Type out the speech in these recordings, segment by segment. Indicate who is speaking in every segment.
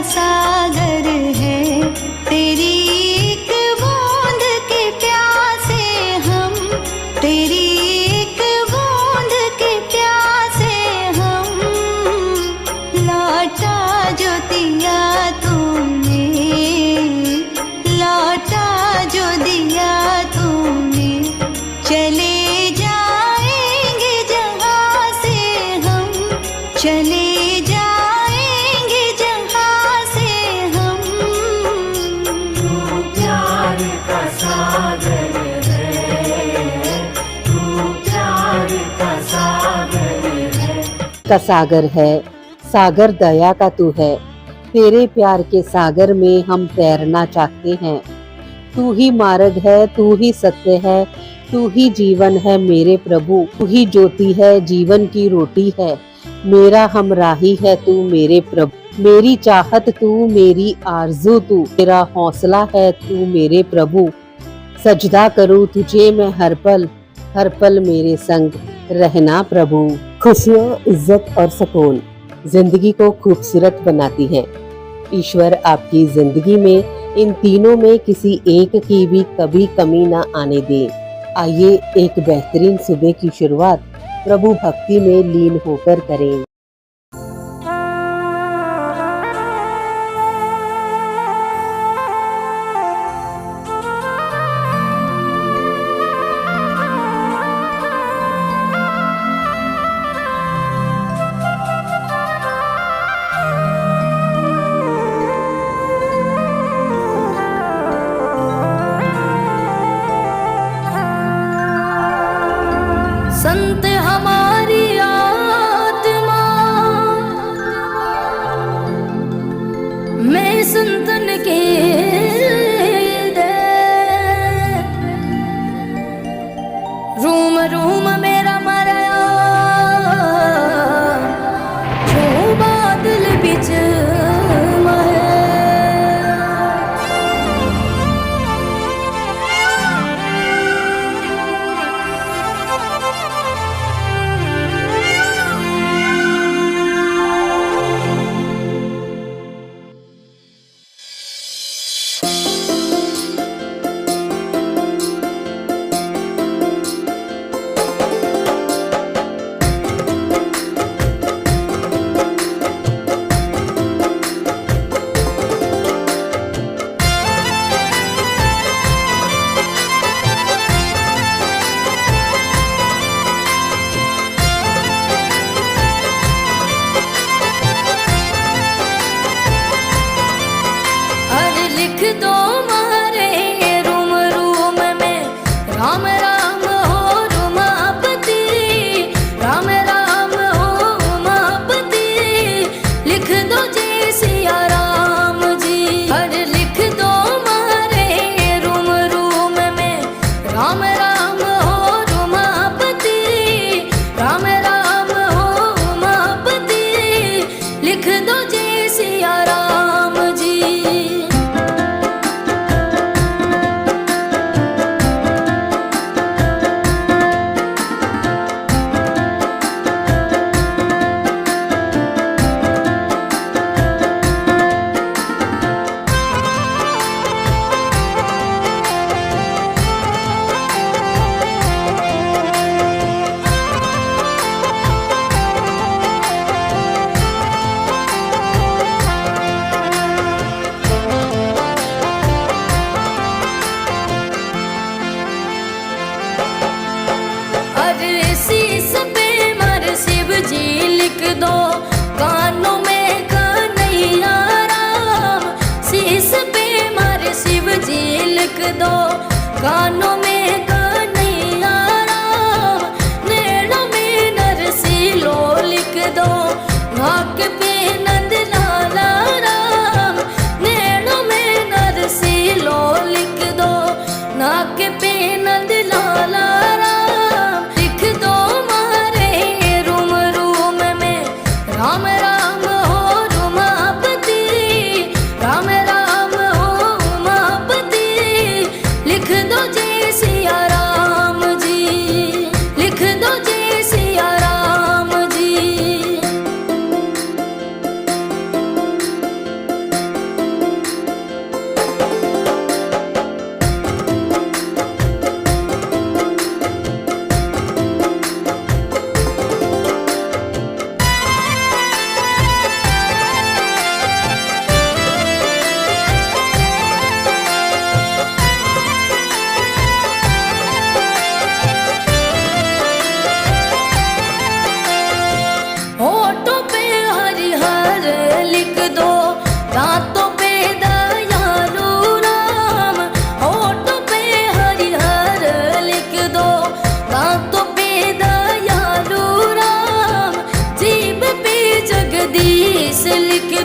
Speaker 1: सागर है, तेरी एक बूंद के प्यासे हम, तेरी एक बूंद के प्यासे हम। लौटा जो दिया तूने, लौटा जो दिया तूने, चले जाएंगे जहाँ से हम, चले जाएंगे जहाँ से हम।
Speaker 2: तू प्यार का सागर है, तू प्यार का सागर है।
Speaker 3: का सागर है, सागर दया का तू है। तेरे प्यार के सागर में हम तैरना चाहते हैं। तू ही मार्ग है, तू ही सत्य है, तू ही जीवन है मेरे प्रभु। तू ही ज्योति है, जीवन की रोटी है, मेरा हमराही है तू मेरे प्रभु। मेरी चाहत तू, मेरी आरज़ू तू, मेरा हौसला है तू मेरे प्रभु। सजदा करूँ तुझे मैं हर पल मेरे संग रहना प्रभु। खुशियाँ, इज्जत और सुकून जिंदगी को खूबसूरत बनाती हैं। ईश्वर आपकी जिंदगी में इन तीनों में किसी एक की भी कभी कमी ना आने दे। आइए एक बेहतरीन सुबह की शुरुआत प्रभु भक्ति में लीन होकर करें।
Speaker 4: संत हमारी आत्मा मैं संतन के दे, रूम रूम मेरा मरया जो बादल बिच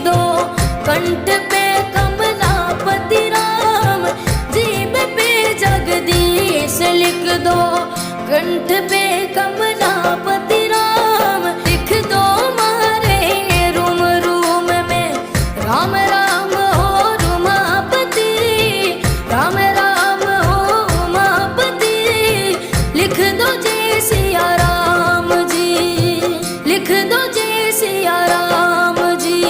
Speaker 4: दो, कंठ पे कमलापति राम, जीभ पे जगदीश लिख दो, कंठ पे कमलापति राम, लिख दो मारे रूम रूम में राम राम हो रुमापति, राम राम हो उमापति, लिख दो जय सिया राम जी, लिख दो जय सिया राम जी।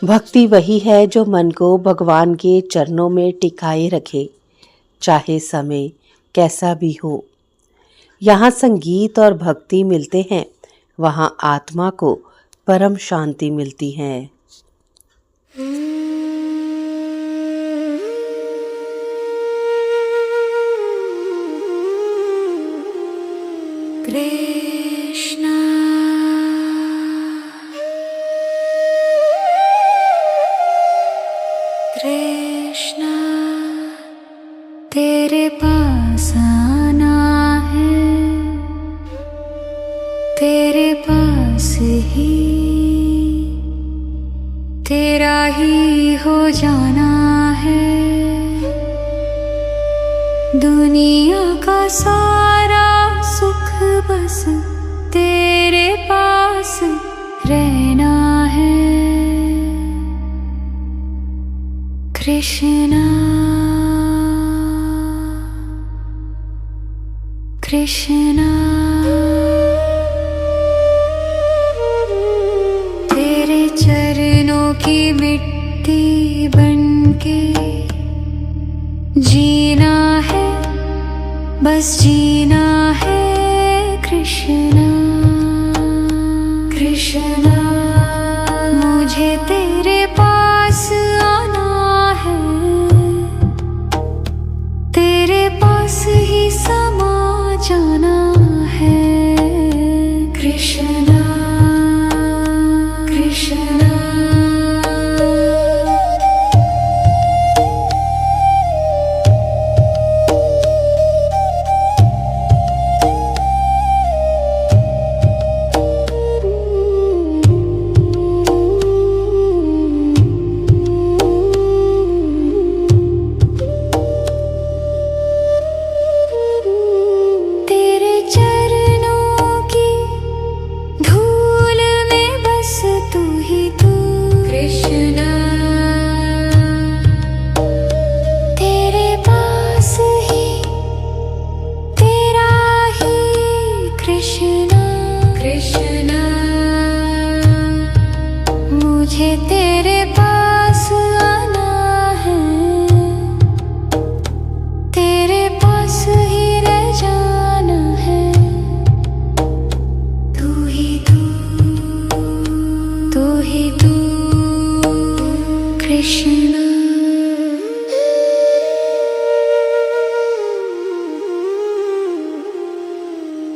Speaker 3: भक्ति वही है जो मन को भगवान के चरणों में टिकाए रखे, चाहे समय कैसा भी हो। यहाँ संगीत और भक्ति मिलते हैं, वहाँ आत्मा को परम शांति मिलती है।
Speaker 4: कृष्णा कृष्णा तेरे पास आना है, तेरे पास ही तेरा ही हो जाना है। दुनिया का सारा सुख बस तेरे पास रहना है। कृष्णा कृष्णा तेरे चरणों की मिट्टी बनके जीना है, बस जीना है। कृष्णा कृष्णा मुझे तेरे पास आना है, तेरे पास ही समा जाना है। कृष्णा कृष्णा मुझे तेरे पास आना है, तेरे पास ही रह जाना है। तू ही तू कृष्णा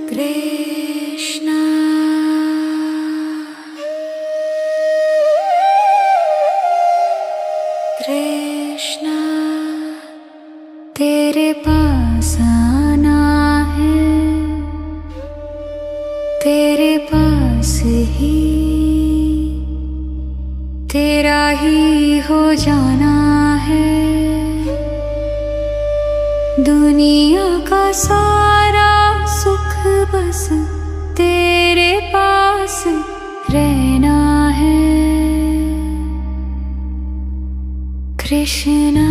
Speaker 4: कृष्णा कृष्णा तेरे पास आना है, तेरे पास ही तेरा ही हो जाना है। दुनिया का सारा सुख बस तेरे पास रहना है। कृष्णा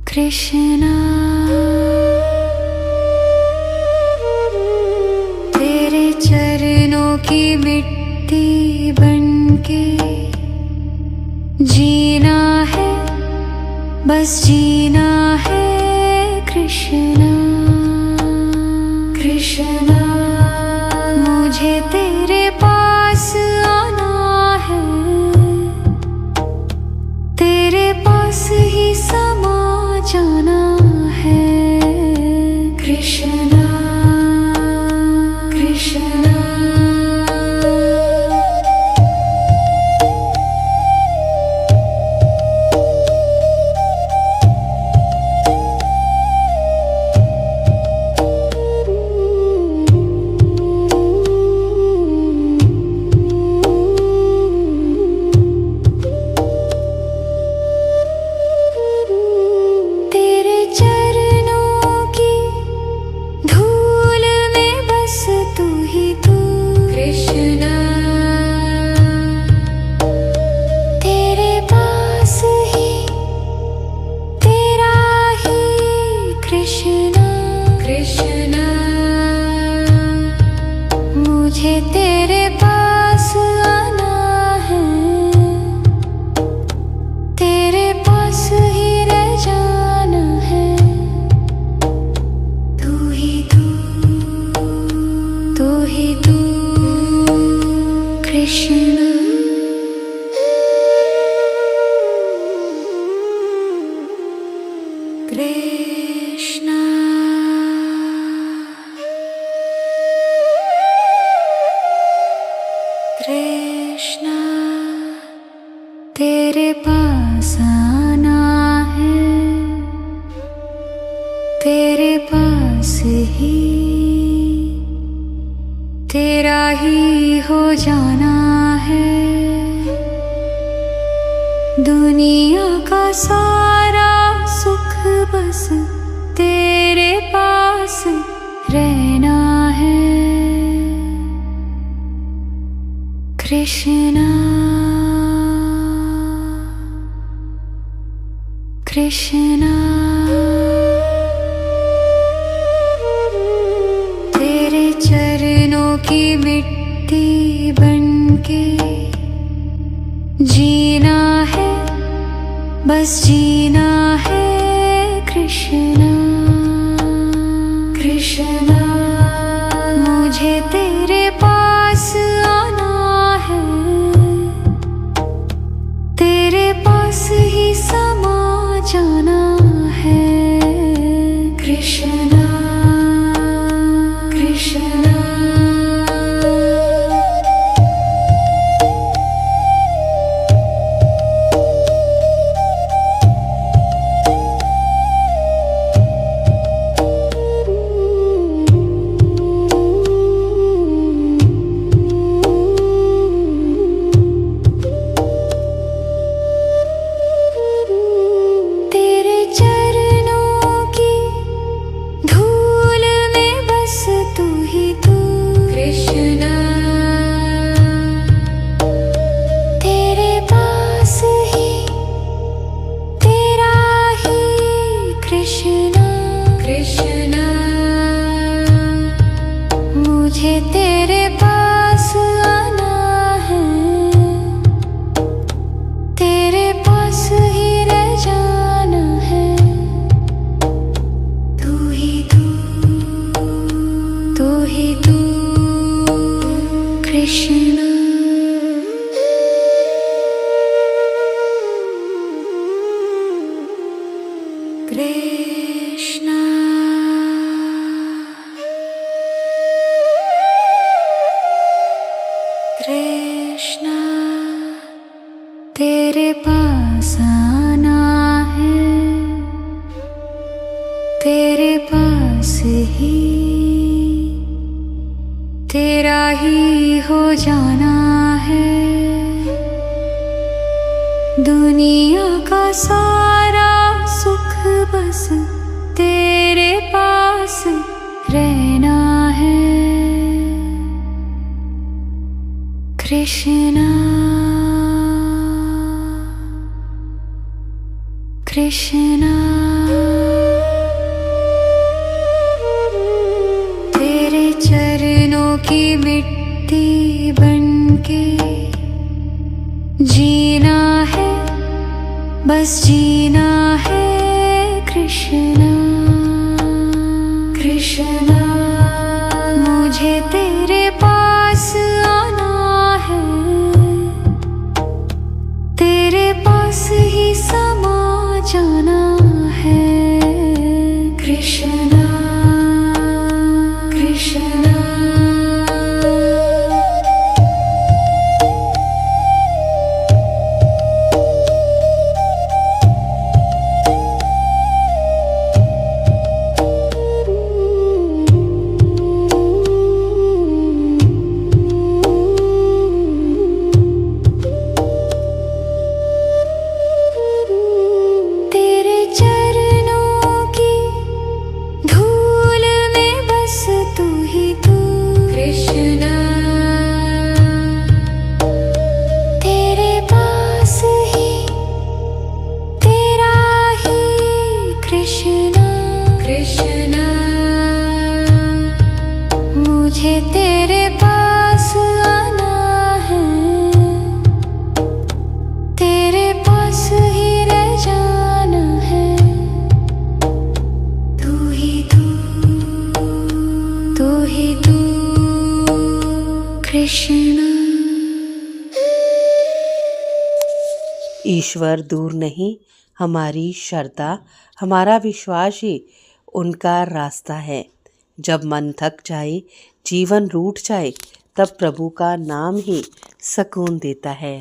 Speaker 4: कृष्णा तेरे चरणों की मिट्टी बनके जीना है, बस जीना है। कृष्णा कृष्णा मुझे तेरे पास आना है, तेरे पास ही समा जाना है। कृष्णा कृष्णा कृष्ण कृष्ण कृष्ण तेरे पास आना है, तेरे पास ही तेरा ही हो जाना है। दुनिया का सारा सुख बस तेरे पास रहना है। कृष्णा कृष्णा तेरे चरणों की मिट्टी बनके जीना है, बस जीना है। कृष्णा कृष्णा मुझे तेरे पास आना है, तेरे पास ही समा जाना है। कृष्णा कृष्णा मुझे तेरे पास आना है, तेरे पास ही रह जाना है। तू ही तू कृष्णा कृष्णा कृष्णा तेरे पास आना है, तेरे पास ही तेरा ही हो जाना है। दुनिया का सारा सुख बस तेरे पास रहना है। कृष्णा कृष्णा तेरे चरणों की मिट्टी बनके जीना है, बस जीना है। कृष्णा कृष्णा मुझे तेरे पास आना है, तेरे पास ही समा जाना है। कृष्णा कृष्णा
Speaker 3: ईश्वर दूर नहीं, हमारी श्रद्धा, हमारा विश्वास ही उनका रास्ता है। जब मन थक जाए, जीवन रूठ जाए, तब प्रभु का नाम ही सुकून देता है।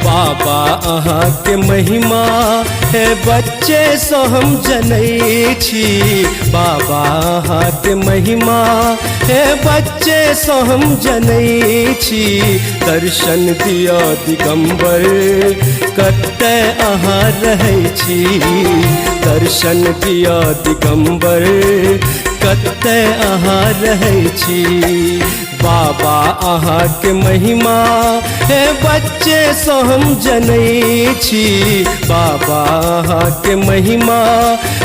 Speaker 5: बाबा अहाँ के महिमा है बच्चे सो हम जनै छी। बाबा अहाँ के महिमा है बच्चे सो हम जनै छी। दर्शन दिया दिगंबर कतै अहाँ रहै छी। दर्शन दिया दिगंबर कतै अहाँ रहै छी। बाबा अहाँ के महिमा है बच्चे सो हम जनै छी। बाबा अहाँ के महिमा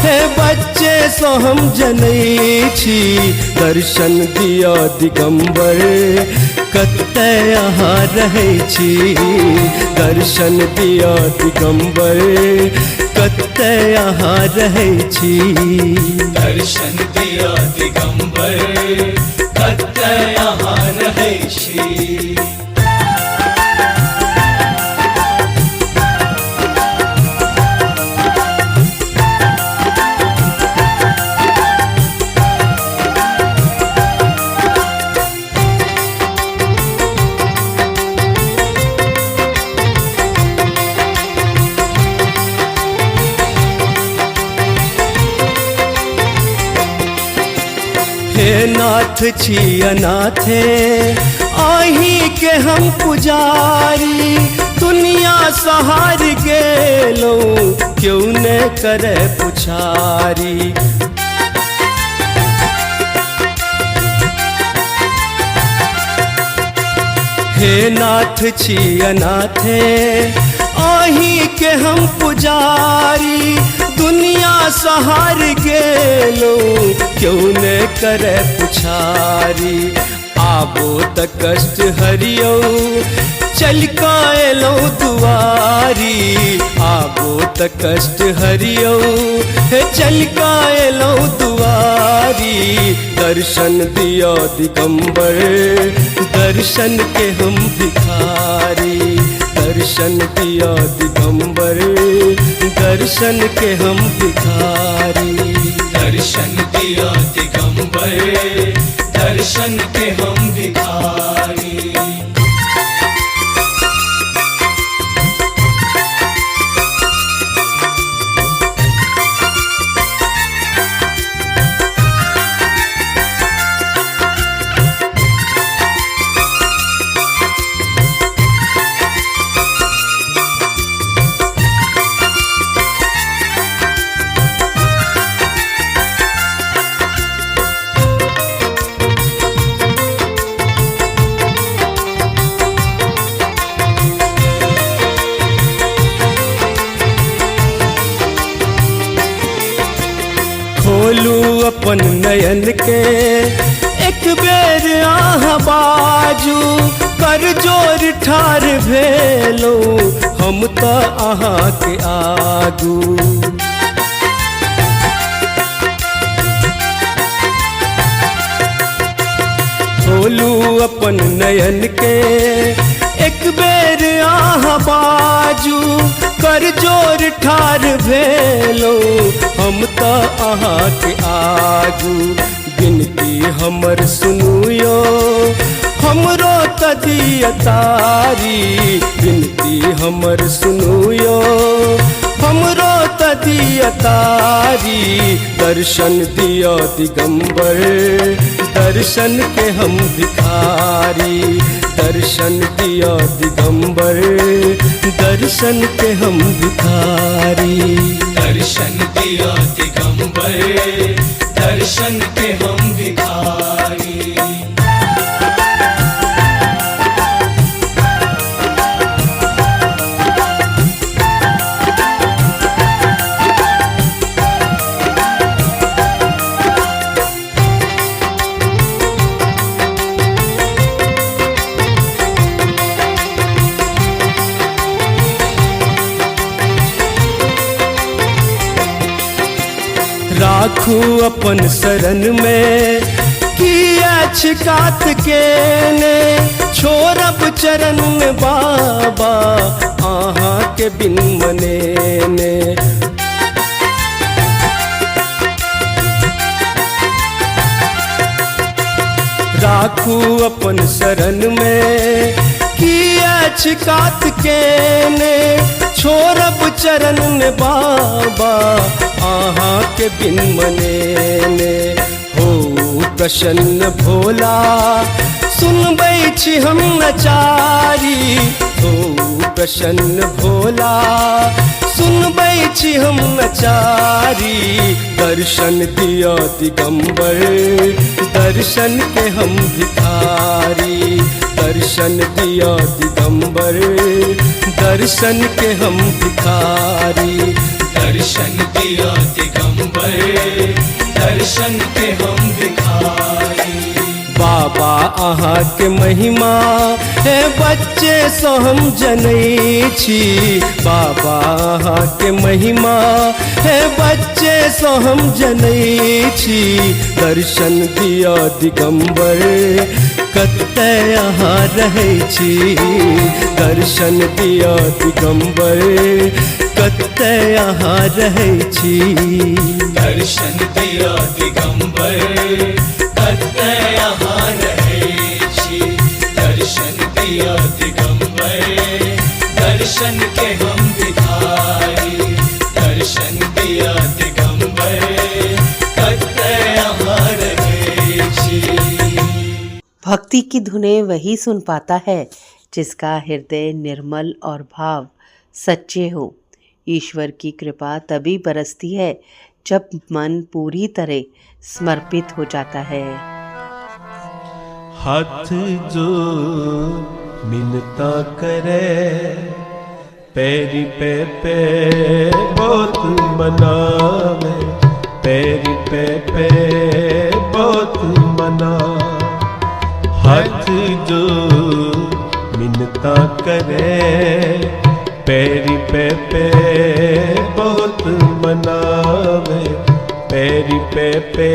Speaker 5: है बच्चे सो हम जनै छी। दर्शन दिया दिगंबर कतै अहाँ रहै छी। दर्शन दिया दिगंबर कतै अहाँ रहै छी।
Speaker 2: दर्शन दिया दिगंबर कतै अहाँ रहै छी।
Speaker 5: हे नाथ छी अनाथे आही के हम पुजारी। दुनिया सहार गेलो क्यों न करे पुछारी। हे नाथ छी अनाथे आही के हम पुजारी। दुनिया सहार गेलो क्यों न करे पुछारी। आबो त कष्ट हरियो चल कायलो दुआरी। आबो त कष्ट हरियो चल कायलो दुआरी। दर्शन दिया दिगंबर दर्शन के हम भिखारी। दर्शन दिया दिगंबर दर्शन के हम भिखारी।
Speaker 2: दर्शन दिया दिगंबर दर्शन के हम भिखारी।
Speaker 5: खोलू अपन नयन के एक बेर आहाँ बाजू। कर जोर ठार भेलो हम तो आहाँ के आगू। खोलू अपन नयन के एक बेर आहाँ बाजू। कर जोर ठार भेलो हम तो आहाँ के आगू। बिनती हमर सुनुयो हमरो तदियतारी। बिनती हमर सुनुयो हमरो तदियतारी। दर्शन दिया दिगंबर दर्शन के हम भिखारी। दर्शन दिया दिगंबर दर्शन के हम भिखारी।
Speaker 2: दर्शन दिया दिगंबर दर्शन के हम भिखारी।
Speaker 5: राखू अपन शरण में किया छिकात के ने छोड़ब चरण में बाबा आहा के बिन मने ने। राखू अपन शरण में किया छिकात के ने छोड़ब चरण में बाबा आहा के बिन मने ने। हो प्रसन्न भोला सुनबै छी हम नचारी। हो प्रसन्न भोला सुनबै छी हम नचारी। दर्शन दिया दिगंबर दर्शन के हम भिखारी। दर्शन दिया दिगंबर दर्शन के हम भिखारी।
Speaker 2: दर्शन दिया दिगंबर दर्शन के हम भिखारी।
Speaker 5: बाबा आहा के महिमा है बच्चे सो हम जनै छी। बाबा आहा के महिमा है बच्चे सो हम जनै छी। दर्शन दिया दिगंबर कतै अहाँ रहै छी। दर्शन दिया दिगंबर कतै अहाँ रहै छी।
Speaker 2: दर्शन दिया दिगंबर कतै अहाँ रहै छी। दर्शन दिया दिगंबर दर्शन के हम भिखारी। दर्शन दिया दिगंबर कतै अहाँ रहै छी।
Speaker 3: भक्ति की धुनें वही सुन पाता है जिसका हृदय निर्मल और भाव सच्चे हो। ईश्वर की कृपा तभी बरसती है जब मन पूरी तरह समर्पित हो जाता है।
Speaker 6: हाथ जो मिन्नता करे पैरी पे बहुत मनावे। पैरी पे बहुत मना। हाथ जो मिन्नता करे पैरी पे बहुत मनावे। पैरी पे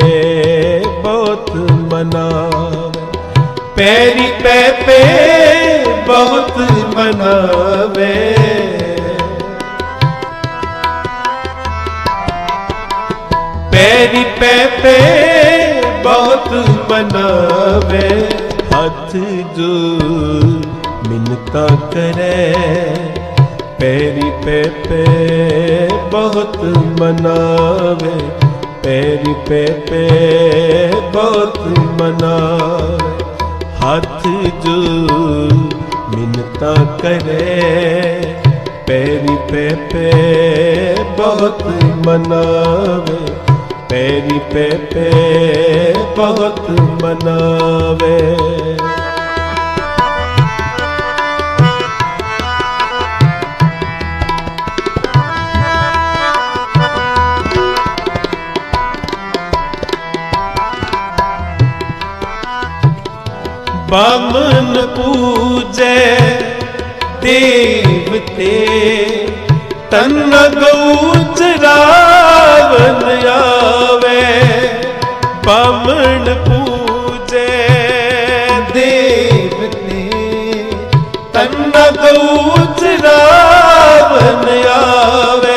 Speaker 6: बहुत मनावे। पैरी पे बहुत मनावे। पैरी पे बहुत मनावे। हाथ जो मिन्नता करे पैरी पे बहुत मनावे। पैरी पे बहुत मनावे। हाथ जो मिन्नता करे पैरी पे बहुत मनावे। पैरी पे बहुत मनावे। बामन पूजे देवते तन गौच रावण आवे। बामन पूजे देवते तन गौच रावण आवे।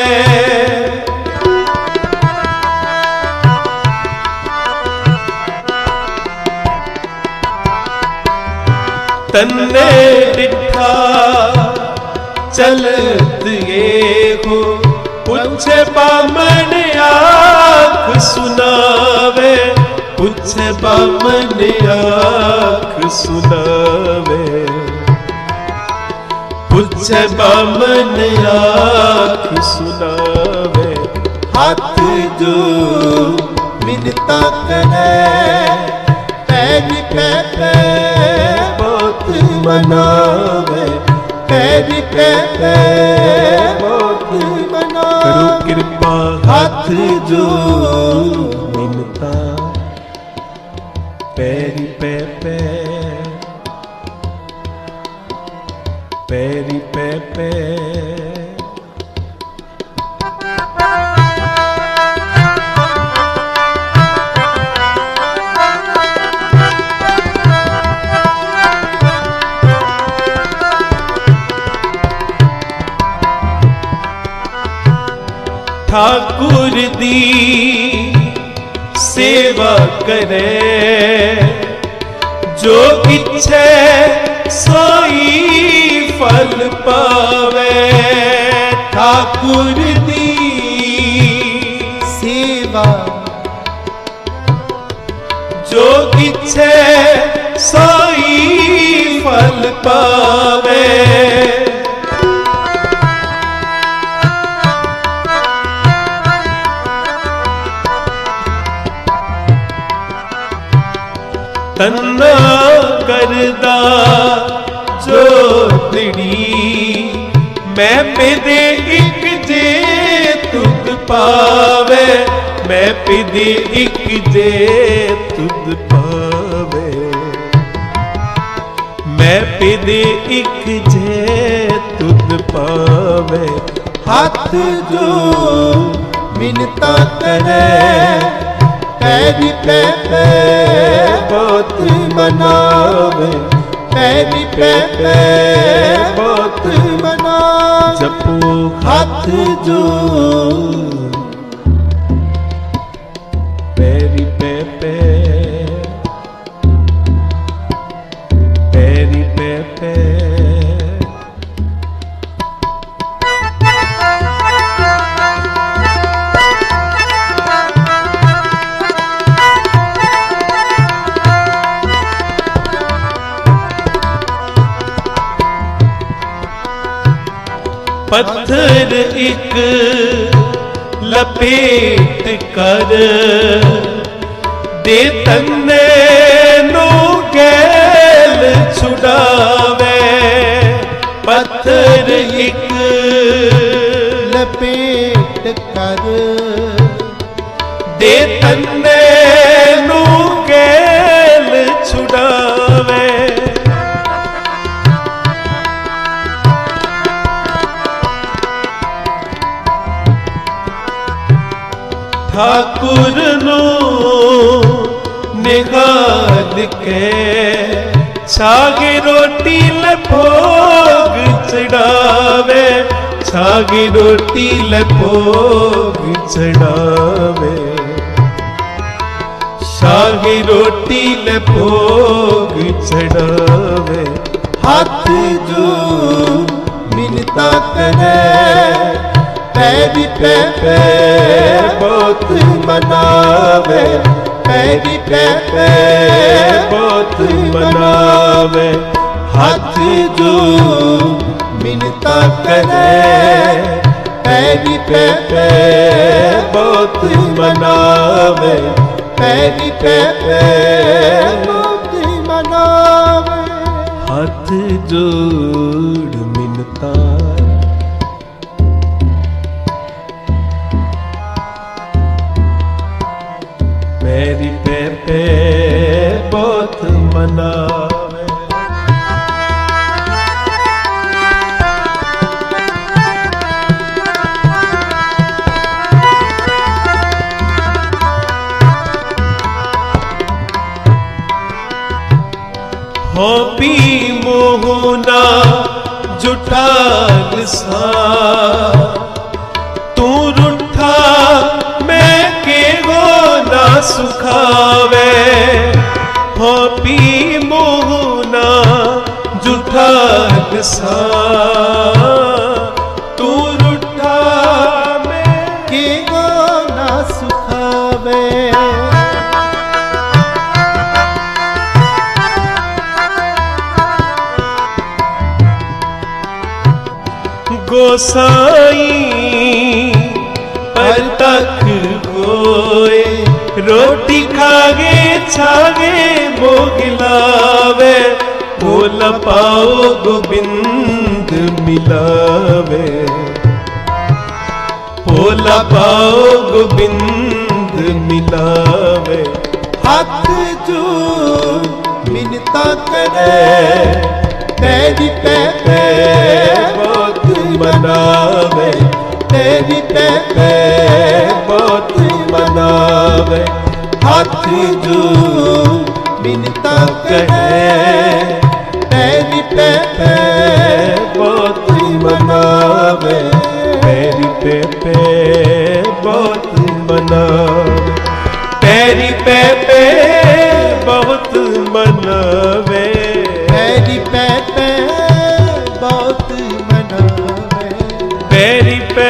Speaker 6: तन्ने डिठा चलत ये हो पूछे बामन आँख सुनावे। पूछे बामन आँख सुनावे। पूछे बामन आँख सुनावे। हाथ जो मिनता करे, पैरी पे बहुत मनावे, पैरी पे बहुत मनावे। करो कृपा हाथ जो मिनता, पैरी पे पैरी पे ठाकुर दी सेवा करे, जो इच्छे सोई फल पावे। ठाकुर दी सेवा, जो इच्छे सोई फल पावे। तन्ना करदा जो तिड़ी, मैं पिदे इक जे तुद पावे, मैं पिदे इक जे तुद पावे, मैं पिदे इक जे तुद पावे। हाथ जो मिनता करे, पैरी पे बहुत मनावे, पैरी पे बहुत मनावे। जपो हाथ जो पैरी पे पैरी पे पत्थर एक लपेट कर दे, तन्ने नो गैल छुड़ावे। पत्थर एक लपेट कर दे, तन्ने नो गैल छुड़ावे। ठाकुर नो निहाल के, छागी रोटी लभोग चढ़ावे, छागी रोटी लभोग चढ़ावे, छागी रोटी लभोग चढ़ावे। हाथ जो मिनता करे, पैरी पे बहुत मनावे, पैरी पे बहुत मनावे। हाथ जो मिनता करे, पैरी पे बहुत मनावे, पैरी पे बहुत मनावे। हाथ जोड़ मिनता, पैरी पे बहुत मनावे। हो पी मोहना जुठाल सा, तू रूठा मैं के हो ना सुखावे। हो पी मोहना जुठाल सा, तू रूठा मैं के हो ना सुखावे। गोसाई पर तक होए रोटी खागे छागे भोग लावे, भोला पाओ गोबिंद मिलावे, भोला पाओ गोबिंद मिलावे। हाथ जो मिन्नता करे, तेरी पे बहुत मनावे, तेरी पे बहुत मनावे। हाथ जो मिन्नता करे, तेरी पे बहुत मनावे, तेरी पे बहुत मनावे, तेरी पे बहुत मनावे, तेरी पे बहुत मनावे, तेरी पे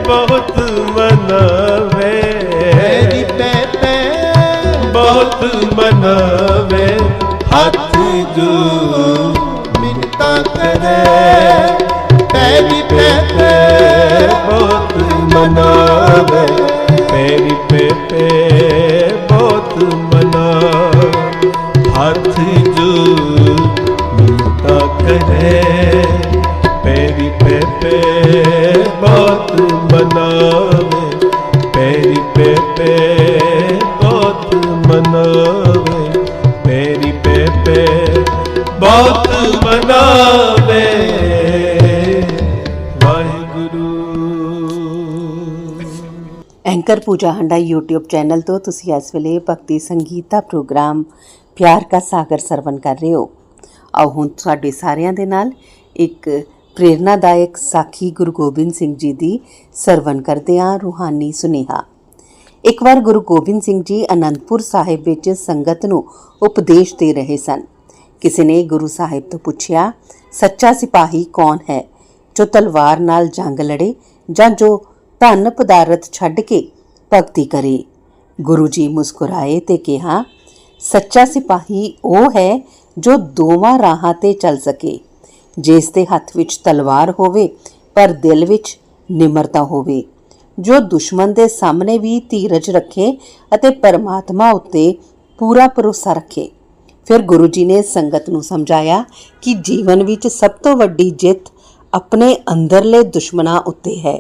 Speaker 6: बहुत मनावे, तेरी पे बहुत मनावे। हाथ जो मिन्नता करे, तेरी पे बहुत मनावे, तेरी पे बहुत मनावे। हाथ जो मिन्नता करे, तेरी पे बहुत मनावे, तेरी पे बहुत मनावे, तेरी पे बहुत मनावे।
Speaker 3: एंकर पूजा हंडा यूट्यूब चैनल तो तुसी इस वेले भगती संगीत ਦਾ प्रोग्राम प्यार का सागर ਸਰਵਣ कर रहे हो। आओ ਹੁਣ ਤੁਹਾਡੇ ਸਾਰਿਆਂ ਦੇ ਨਾਲ ਇੱਕ ਪ੍ਰੇਰਨਾਦਾਇਕ ਸਾਖੀ ਗੁਰੂ ਗੋਬਿੰਦ ਸਿੰਘ ਜੀ ਦੀ ਸਰਵਣ ਕਰਦੇ ਹਾਂ ਰੂਹਾਨੀ ਸੁਨੇਹਾ। ਇੱਕ ਵਾਰ ਗੁਰੂ ਗੋਬਿੰਦ ਸਿੰਘ ਜੀ ਅਨੰਦਪੁਰ ਸਾਹਿਬ ਵਿੱਚ ਸੰਗਤ ਨੂੰ ਉਪਦੇਸ਼ ਦੇ ਰਹੇ ਸਨ। ਕਿਸੇ ਨੇ ਗੁਰੂ ਸਾਹਿਬ ਤੋਂ ਪੁੱਛਿਆ, ਸੱਚਾ ਸਿਪਾਹੀ ਕੌਣ ਹੈ, ਜੋ ਤਲਵਾਰ ਨਾਲ ਜੰਗ ਲੜੇ ਜਾਂ ਜੋ ਧਨ ਪਦਾਰਥ ਛੱਡ ਕੇ ਭਗਤੀ ਕਰੇ। ਗੁਰੂ ਜੀ ਮੁਸਕਰਾਏ ਤੇ ਕਿਹਾ, ਸੱਚਾ ਸਿਪਾਹੀ ਉਹ ਹੈ ਜੋ ਦੋਵਾਂ ਰਾਹਾਂ ਤੇ ਚੱਲ ਸਕੇ, ਜਿਸ ਦੇ ਹੱਥ ਵਿੱਚ ਤਲਵਾਰ ਹੋਵੇ ਪਰ ਦਿਲ ਵਿੱਚ ਨਿਮਰਤਾ ਹੋਵੇ, ਜੋ ਦੁਸ਼ਮਣ ਦੇ ਸਾਹਮਣੇ ਵੀ ਧੀਰਜ ਰੱਖੇ ਅਤੇ ਪਰਮਾਤਮਾ ਉੱਤੇ ਪੂਰਾ ਭਰੋਸਾ ਰੱਖੇ। ਫਿਰ ਗੁਰੂ ਜੀ ਨੇ ਸੰਗਤ ਨੂੰ ਸਮਝਾਇਆ ਕਿ ਜੀਵਨ ਵਿੱਚ ਸਭ ਤੋਂ ਵੱਡੀ ਜਿੱਤ ਆਪਣੇ ਅੰਦਰਲੇ ਦੁਸ਼ਮਣਾਂ ਉੱਤੇ ਹੈ,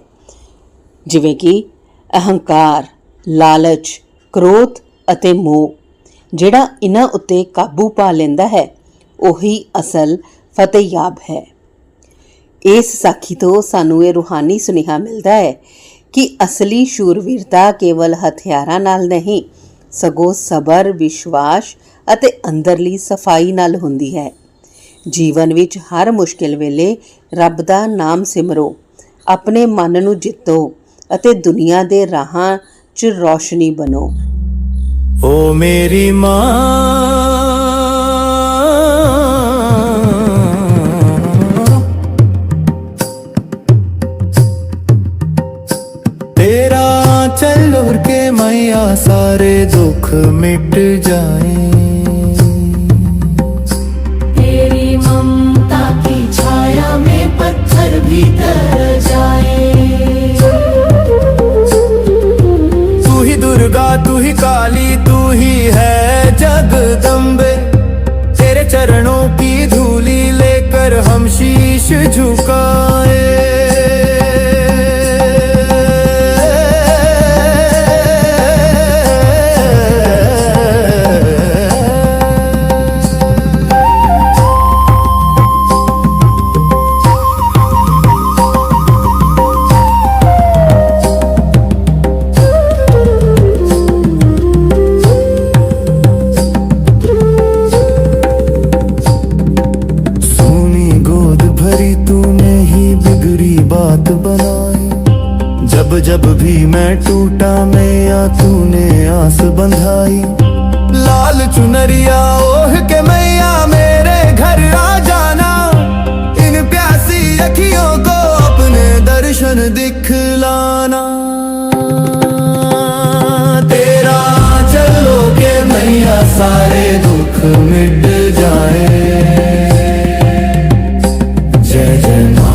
Speaker 3: ਜਿਵੇਂ ਕਿ ਅਹੰਕਾਰ, ਲਾਲਚ, ਕ੍ਰੋਧ ਅਤੇ ਮੋਹ। ਜਿਹੜਾ ਇਹਨਾਂ ਉੱਤੇ ਕਾਬੂ ਪਾ ਲੈਂਦਾ ਹੈ ਉਹੀ ਅਸਲ ਫਤਿਹਯਾਬ ਹੈ। ਇਸ ਸਾਖੀ ਤੋਂ ਸਾਨੂੰ ਇਹ ਰੂਹਾਨੀ ਸੁਨੇਹਾ ਮਿਲਦਾ ਹੈ ਕਿ ਅਸਲੀ ਸ਼ੂਰਵੀਰਤਾ ਕੇਵਲ ਹਥਿਆਰਾਂ ਨਾਲ ਨਹੀਂ, ਸਗੋਂ ਸਬਰ, ਵਿਸ਼ਵਾਸ ਅਤੇ ਅੰਦਰਲੀ ਸਫਾਈ ਨਾਲ ਹੁੰਦੀ ਹੈ। ਜੀਵਨ ਵਿੱਚ ਹਰ ਮੁਸ਼ਕਿਲ ਵੇਲੇ ਰੱਬ ਦਾ ਨਾਮ ਸਿਮਰੋ, ਆਪਣੇ ਮਨ ਨੂੰ ਜਿੱਤੋ ਅਤੇ ਦੁਨੀਆ ਦੇ ਰਾਹਾਂ 'ਚ ਰੌਸ਼ਨੀ ਬਣੋ।
Speaker 5: ओ मेरी माँ, तेरा चल उड़ के मैया सारे दुख मिट जाए,
Speaker 4: तेरी ममता की छाया में पत्थर भी तर जाए।
Speaker 5: तू ही दुर्गा, तू ही काली, तू ही है जगदम्बे, तेरे चरणों की धूली लेकर हम शीश झुकाए। जब भी मैं टूटा मैया तूने आस बंधाई, लाल चुनरिया ओढ़ के मैया मेरे घर आ जाना, इन प्यासी अखियों को अपने दर्शन दिखलाना। तेरा चलो के मैया सारे दुख मिट जाए। जय जय माँ,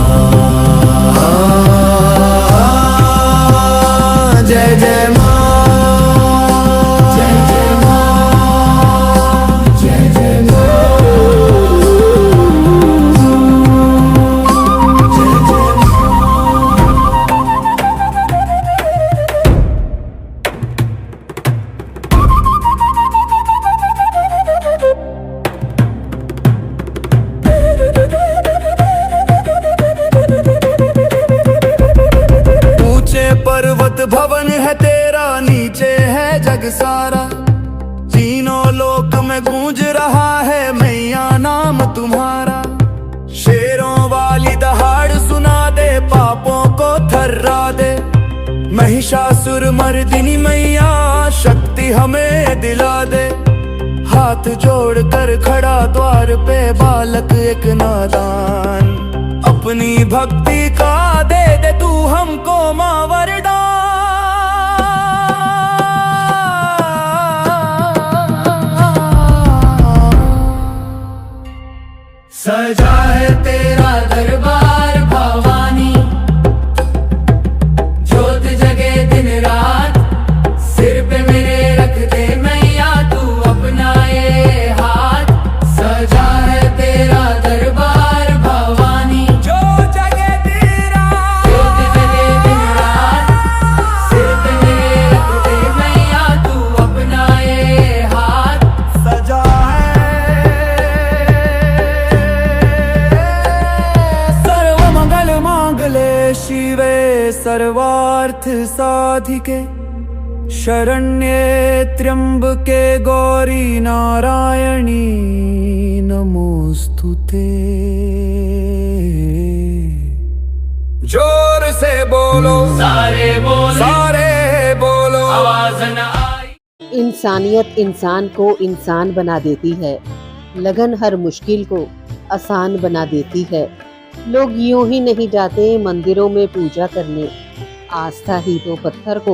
Speaker 5: जय जय माँ। पर्वत भवन है तेरा, नीचे है जग सारा। तीनों लोक में गूंज रहा है मैया नाम तुम्हारा। शेरों वाली दहाड़ सुना दे, पापों को थर्रा दे। महिषासुर मर्दिनी मैया शक्ति हमें दिला दे। हाथ जोड़ कर खड़ा द्वार पे बालक एक नादान। अपनी भक्ति का दे दे तू हमको मां वरदान।
Speaker 4: सजा है तेरा दरबार भवानी, ज्योत जगे दिन रात। सिर पे मेरे रख दे मैया तू अपना ये हाथ। सजा है तेरा दरबार भवानी,
Speaker 5: जो जगे तेरा
Speaker 4: ज्योत जगे दिन रात। सिर पे मेरे रख दे मैया तू अपना ये हाथ।
Speaker 5: सजा शिवे सर्वार्थ साधिके, शरण्ये त्र्यंबके गौरी नारायणी नमोस्तुते। जोर से बोलो,
Speaker 4: सारे बोलो,
Speaker 5: सारे बोलो,
Speaker 4: आवाज न आई।
Speaker 3: इंसानियत इंसान को इंसान बना देती है, लगन हर मुश्किल को आसान बना देती है। लोग यूं ही नहीं जाते मंदिरों में पूजा करने, आस्था ही तो पत्थर को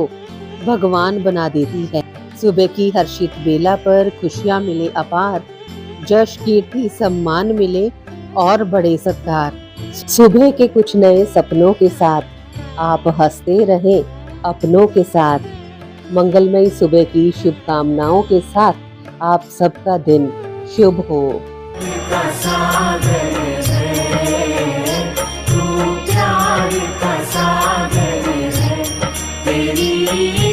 Speaker 3: भगवान बना देती है। सुबह की हर्षित बेला पर खुशियां मिले अपार, जश कीर्ति सम्मान मिले और बड़े सत्कार। सुबह के कुछ नए सपनों के साथ आप हंसते रहें अपनों के साथ। मंगलमयी सुबह की शुभकामनाओं के साथ आप सबका दिन शुभ हो।
Speaker 4: का सागर है तू, प्यार का सागर है तेरी